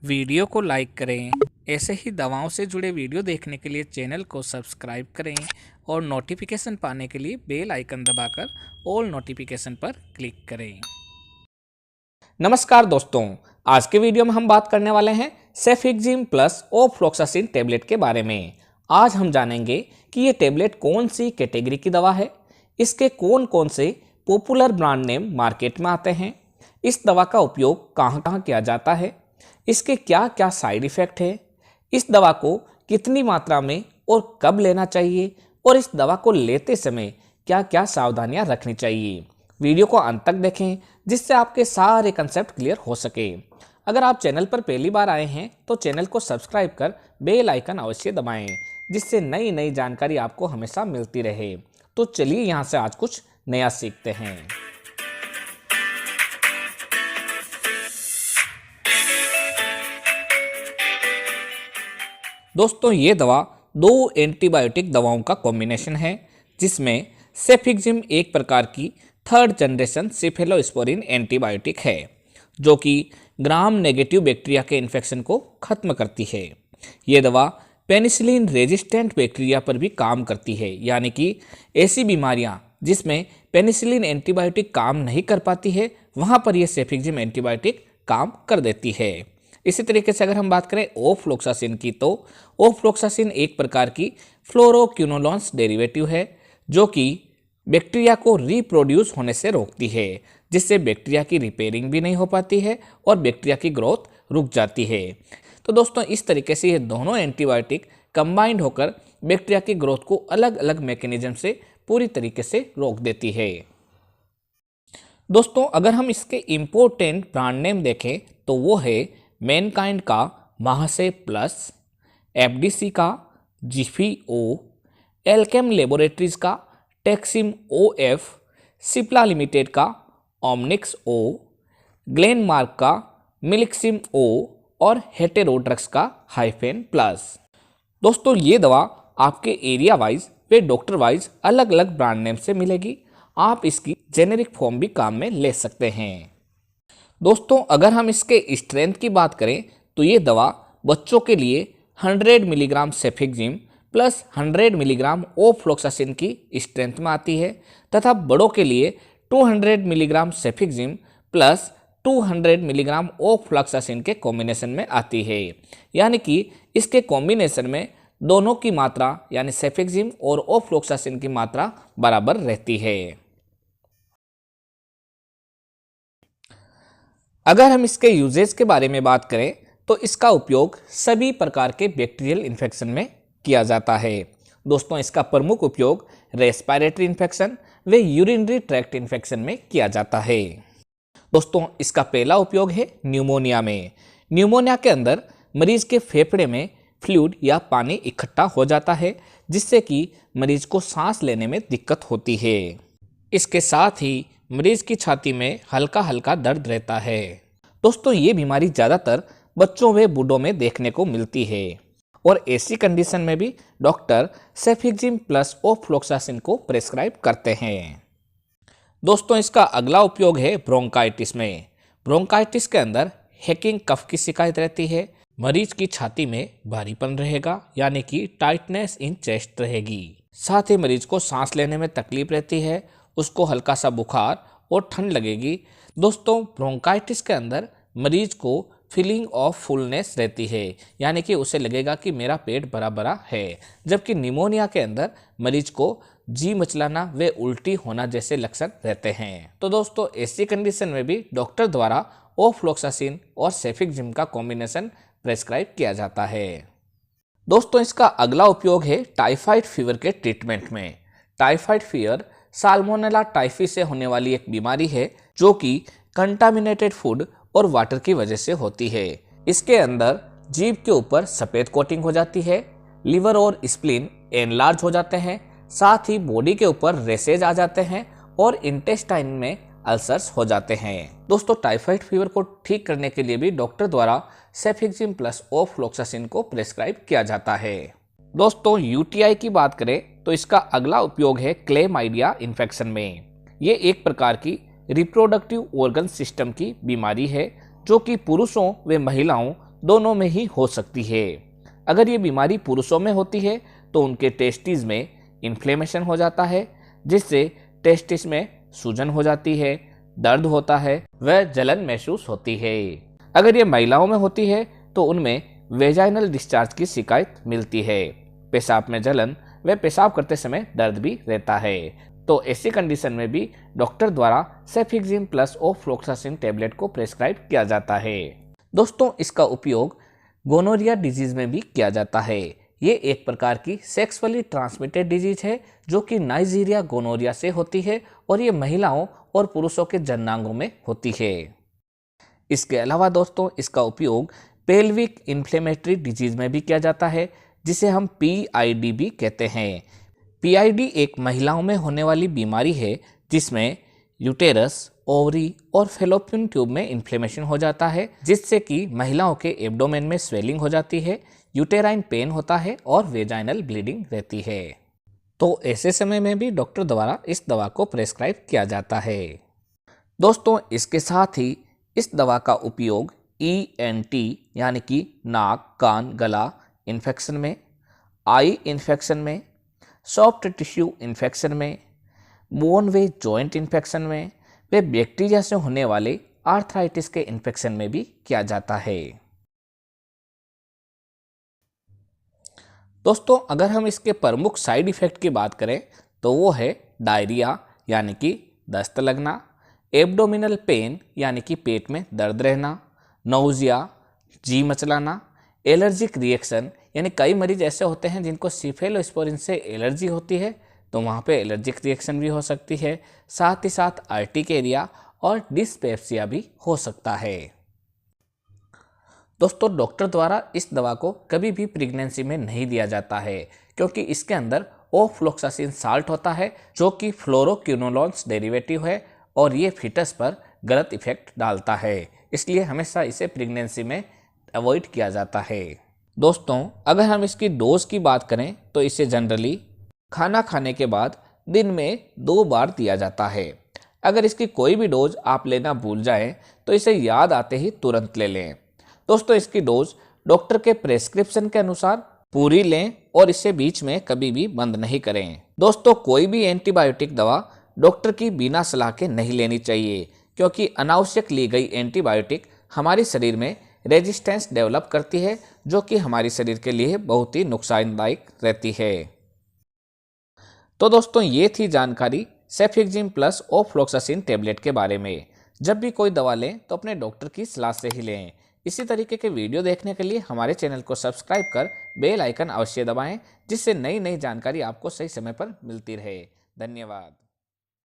Video को like करें। ऐसे ही दवाओं से जुड़े वीडियो देखने के लिए चैनल को सब्सक्राइब करें और नोटिफिकेशन पाने के लिए बेल आइकन दबाकर ऑल नोटिफिकेशन पर क्लिक करें। नमस्कार दोस्तों, आज के वीडियो में हम बात करने वाले हैं सेफिक्जिम प्लस ओफ्लोक्सासिन टेबलेट के बारे में। आज हम जानेंगे कि ये टेबलेट कौन सी कैटेगरी की दवा है, इसके कौन कौन से पॉपुलर ब्रांड नेम मार्केट में आते हैं, इस दवा का उपयोग कहाँ कहाँ किया जाता है, इसके क्या क्या साइड इफ़ेक्ट है, इस दवा को कितनी मात्रा में और कब लेना चाहिए और इस दवा को लेते समय क्या क्या सावधानियां रखनी चाहिए। वीडियो को अंत तक देखें जिससे आपके सारे कंसेप्ट क्लियर हो सके। अगर आप चैनल पर पहली बार आए हैं तो चैनल को सब्सक्राइब कर बेल आइकन अवश्य दबाएं जिससे नई नई जानकारी आपको हमेशा मिलती रहे। तो चलिए यहाँ से आज कुछ नया सीखते हैं। दोस्तों, ये दवा दो एंटीबायोटिक दवाओं का कॉम्बिनेशन है जिसमें सेफिक्जिम एक प्रकार की थर्ड जनरेशन सिफेलोस्पोरिन एंटीबायोटिक है जो कि ग्राम नेगेटिव बैक्टीरिया के इन्फेक्शन को खत्म करती है। ये दवा पेनिसिलिन रेजिस्टेंट बैक्टीरिया पर भी काम करती है, यानी कि ऐसी बीमारियां जिसमें पेनिसिलिन एंटीबायोटिक काम नहीं कर पाती है वहां पर यह सेफिक्जिम एंटीबायोटिक काम कर देती है। इसी तरीके से अगर हम बात करें ओफ्लोक्सासिन की, तो ओफ्लोक्सासिन एक प्रकार की फ्लोरोक्विनोलोन्स डेरिवेटिव है जो कि बैक्टीरिया को रिप्रोड्यूस होने से रोकती है, जिससे बैक्टीरिया की रिपेयरिंग भी नहीं हो पाती है और बैक्टीरिया की ग्रोथ रुक जाती है। तो दोस्तों, इस तरीके से ये दोनों एंटीबायोटिक कंबाइंड होकर बैक्टीरिया की ग्रोथ को अलग अलग मैकेनिज्म से पूरी तरीके से रोक देती है। दोस्तों, अगर हम इसके इम्पोर्टेंट ब्रांड नेम देखें तो वो है मैनकाइंड का महासे प्लस, एफडीसी का जिफी ओ, एल्केम लेबोरेटरीज का टेक्सिम ओएफ, सिप्ला लिमिटेड का ओमनिक्स ओ, ग्लेनमार्क का मिलिक्सिम ओ और हेटेरोड्रग्स का हाइफेन प्लस। दोस्तों, ये दवा आपके एरिया वाइज वे डॉक्टर वाइज अलग अलग ब्रांड नेम से मिलेगी। आप इसकी जेनेरिक फॉर्म भी काम में ले सकते हैं। दोस्तों, अगर हम इसके स्ट्रेंथ की बात करें तो ये दवा बच्चों के लिए 100 मिलीग्राम सेफिक्जिम प्लस 100 मिलीग्राम ओफ्लोक्सासिन की स्ट्रेंथ में आती है तथा बड़ों के लिए 200 मिलीग्राम सेफिक्जिम प्लस 200 मिलीग्राम ओफ्लोक्सासिन के कॉम्बिनेशन में आती है, यानी कि इसके कॉम्बिनेशन में दोनों की मात्रा यानी सेफिक्जिम और ओफ्लोक्सासिन की मात्रा बराबर रहती है। अगर हम इसके यूजेज के बारे में बात करें तो इसका उपयोग सभी प्रकार के बैक्टीरियल इन्फेक्शन में किया जाता है। दोस्तों, इसका प्रमुख उपयोग रेस्पिरेटरी इन्फेक्शन व यूरिनरी ट्रैक्ट इन्फेक्शन में किया जाता है। दोस्तों, इसका पहला उपयोग है न्यूमोनिया में। न्यूमोनिया के अंदर मरीज के फेफड़े में फ्लूइड या पानी इकट्ठा हो जाता है जिससे कि मरीज को सांस लेने में दिक्कत होती है। इसके साथ ही मरीज की छाती में हल्का हल्का दर्द रहता है। दोस्तों, ये बीमारी ज़्यादातर बच्चों व बूढ़ों में देखने को मिलती है और ऐसी कंडीशन में भी डॉक्टर सेफिक्जिम प्लस ओफ्लोक्सासिन को प्रेस्क्राइब करते हैं। दोस्तों, इसका अगला उपयोग है ब्रोंकाइटिस में। ब्रोंकाइटिस के अंदर हैकिंग कफ की शिकायत रहती है। मरीज की छाती में भारीपन रहेगा, यानी कि टाइटनेस इन चेस्ट रहेगी। साथ ही मरीज को सांस लेने में तकलीफ रहती है, उसको हल्का सा बुखार और ठंड लगेगी। दोस्तों, ब्रोंकाइटिस के अंदर मरीज को फीलिंग ऑफ फुलनेस रहती है, यानी कि उसे लगेगा कि मेरा पेट भरा भरा है, जबकि निमोनिया के अंदर मरीज को जी मचलाना व उल्टी होना जैसे लक्षण रहते हैं। तो दोस्तों, ऐसी कंडीशन में भी डॉक्टर द्वारा ओफ्लोक्सासिन और सेफिक्जिम का कॉम्बिनेशन प्रेस्क्राइब किया जाता है। दोस्तों, इसका अगला उपयोग है टाइफाइड फीवर के ट्रीटमेंट में। टाइफाइड फीवर साल्मोनेला टाइफी से होने वाली एक बीमारी है जो कि कंटामिनेटेड फूड और वाटर की वजह से होती है। इसके अंदर जीभ के ऊपर सफ़ेद कोटिंग हो जाती है, लिवर और स्प्लीन एनलार्ज हो जाते हैं, साथ ही बॉडी के ऊपर रेसेज आ जाते हैं और इंटेस्टाइन में अल्सर्स हो जाते हैं। दोस्तों, टाइफाइड फीवर को ठीक करने के लिए भी डॉक्टर द्वारा सेफिक्जिम प्लस ओफ्लोक्सासिन को प्रेस्क्राइब किया जाता है। दोस्तों, यूटीआई की बात करें तो इसका अगला उपयोग है क्लेमाइडिया इन्फेक्शन में। ये एक प्रकार की रिप्रोडक्टिव ऑर्गन सिस्टम की बीमारी है जो कि पुरुषों व महिलाओं दोनों में ही हो सकती है। अगर ये बीमारी पुरुषों में होती है तो उनके टेस्टिस में इन्फ्लेमेशन हो जाता है, जिससे टेस्टिस में सूजन हो जाती है, दर्द होता है व जलन महसूस होती है। अगर ये महिलाओं में होती है तो उनमें वेजाइनल डिस्चार्ज की शिकायत मिलती है, पेशाब में जलन व पेशाब करते समय दर्द भी रहता है। तो ऐसी कंडीशन में भी डॉक्टर द्वारा सेफिक्सिम प्लस ऑफ्लोक्सासिन टेबलेट को प्रेस्क्राइब किया जाता है। दोस्तों, इसका उपयोग गोनोरिया डिजीज में भी किया जाता है। ये एक प्रकार की सेक्सुअली ट्रांसमिटेड डिजीज है जो कि नाइजीरिया गोनोरिया से होती है और ये महिलाओं और पुरुषों के जननांगों में होती है। इसके अलावा दोस्तों, इसका उपयोग पेल्विक इन्फ्लेमेटरी डिजीज में भी किया जाता है, जिसे हम PID भी कहते हैं। PID एक महिलाओं में होने वाली बीमारी है जिसमें यूटेरस, ओवरी और फेलोपियन ट्यूब में इन्फ्लेमेशन हो जाता है, जिससे कि महिलाओं के एब्डोमेन में स्वेलिंग हो जाती है, यूटेराइन पेन होता है और वेजाइनल ब्लीडिंग रहती है। तो ऐसे समय में भी डॉक्टर द्वारा इस दवा को प्रेस्क्राइब किया जाता है। दोस्तों, इसके साथ ही इस दवा का उपयोग ENT यानी कि नाक, कान, गला इन्फेक्शन में, आई इन्फेक्शन में, सॉफ्ट टिश्यू इन्फेक्शन में, बोन वे जॉइंट इन्फेक्शन में वे बैक्टीरिया से होने वाले आर्थराइटिस के इन्फेक्शन में भी किया जाता है। दोस्तों, अगर हम इसके प्रमुख साइड इफेक्ट की बात करें तो वो है डायरिया यानी कि दस्त लगना, एब्डोमिनल पेन यानी कि पेट में दर्द रहना, नौजिया, जी मचलाना, एलर्जिक रिएक्शन यानी कई मरीज ऐसे होते हैं जिनको सिफेलोस्पोरिन से एलर्जी होती है, तो वहाँ पे एलर्जिक रिएक्शन भी हो सकती है। साथ ही साथ अर्टिकेरिया और डिस्पेप्सिया भी हो सकता है। दोस्तों, डॉक्टर द्वारा इस दवा को कभी भी प्रेगनेंसी में नहीं दिया जाता है, क्योंकि इसके अंदर ऑफ्लोक्सासिन साल्ट होता है जो कि फ्लोरोक्विनोलोन्स डेरिवेटिव है और ये फीटस पर गलत इफेक्ट डालता है, इसलिए हमेशा इसे प्रेगनेंसी में अवॉइड किया जाता है। दोस्तों, अगर हम इसकी डोज की बात करें तो इसे जनरली खाना खाने के बाद दिन में 2 बार दिया जाता है। अगर इसकी कोई भी डोज आप लेना भूल जाएं तो इसे याद आते ही तुरंत ले लें। दोस्तों, इसकी डोज डॉक्टर के प्रेस्क्रिप्शन के अनुसार पूरी लें और इसे बीच में कभी भी बंद नहीं करें। दोस्तों, कोई भी एंटीबायोटिक दवा डॉक्टर की बिना सलाह के नहीं लेनी चाहिए, क्योंकि अनावश्यक ली गई एंटीबायोटिक हमारे शरीर में रेजिस्टेंस डेवलप करती है, जो कि हमारे शरीर के लिए बहुत ही नुकसानदायक रहती है। तो दोस्तों, ये थी जानकारी सेफिक्सिम प्लस ऑफ्लोक्सासिन टेबलेट के बारे में। जब भी कोई दवा लें तो अपने डॉक्टर की सलाह से ही लें। इसी तरीके के वीडियो देखने के लिए हमारे चैनल को सब्सक्राइब कर बेल आइकन अवश्य दबाएं, जिससे नई नई जानकारी आपको सही समय पर मिलती रहे। धन्यवाद।